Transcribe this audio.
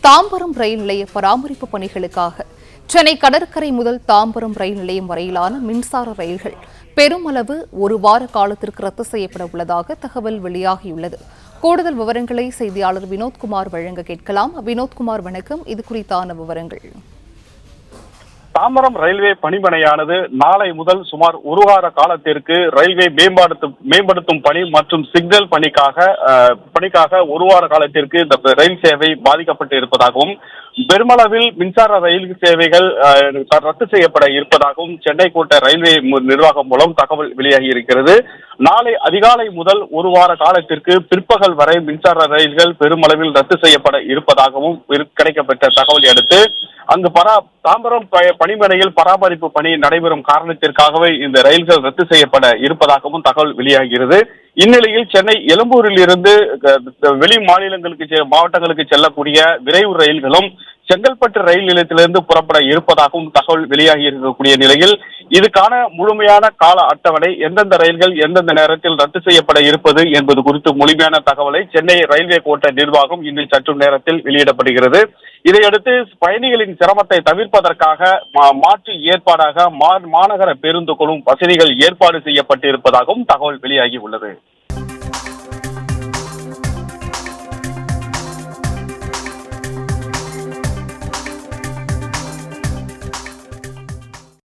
தாம்பரம் ரயில் நிலைய பராமரிப்பு பணிகளுக்காக சென்னை கடற்கரை முதல் தாம்பரம் ரயில் நிலையம் வரையிலான மின்சார ரயில்கள் பெருமளவு ஒரு வார காலத்திற்கு ரத்து செய்யப்பட உள்ளதாக தகவல் வெளியாகியுள்ளது. கூடுதல் விவரங்களை செய்தியாளர் வினோத்குமார் வழங்க கேட்கலாம். வினோத்குமார், வணக்கம். இது குறித்தான விவரங்கள். தாம்பரம் ரயில்வே பணிமனையானது நாளை முதல் சுமார் ஒரு வார காலத்திற்கு ரயில்வே மேம்படுத்தும் பணி மற்றும் சிக்னல் பணிக்காக ஒரு வார காலத்திற்கு இந்த ரயில் சேவை பாதிக்கப்பட்டு இருப்பதாகவும் பெருமளவில் மின்சார ரயில் சேவைகள் ரத்து செய்யப்பட இருப்பதாகவும் சென்னை கோட்ட ரயில்வே நிர்வாகம் மூலம் தகவல் வெளியாகி இருக்கிறது. நாளை அதிகாலை முதல் ஒரு வார காலத்திற்கு பிற்பகல் வரை மின்சார ரயில்கள் பெருமளவில் ரத்து செய்யப்பட இருப்பதாகவும் கிடைக்கப்பட்ட தகவலை அடுத்து அங்கு தாம்பரம் பணிமனையில் பராமரிப்பு பணி நடைபெறும் காரணத்திற்காகவே இந்த ரயில்கள் ரத்து செய்யப்பட இருப்பதாகவும் தகவல் வெளியாகிறது. இந்நிலையில் சென்னை எழும்பூரில் இருந்து வெளி மாவட்டங்களுக்கு செல்லக்கூடிய விரைவு ரயில்களும் செங்கல்பட்டு ரயில் நிலையத்திலிருந்து புறப்பட இருப்பதாகவும் தகவல் வெளியாகி இருக்கக்கூடிய நிலையில் இதுக்கான முழுமையான கால அட்டவணை, எந்தெந்த ரயில்கள் எந்தெந்த நேரத்தில் ரத்து செய்யப்பட இருப்பது என்பது குறித்து முழுமையான தகவலை சென்னை ரயில்வே கோட்ட நிர்வாகம் இன்று சற்று நேரத்தில் வெளியிடப்படுகிறது. இதையடுத்து பயணிகளின் சிரமத்தை தவிர்ப்பதற்காக மாற்று ஏற்பாடாக மாநகர பேருந்து குழு வசதிகள் ஏற்பாடு செய்யப்பட்டு இருப்பதாகவும் தகவல் வெளியாகி உள்ளது.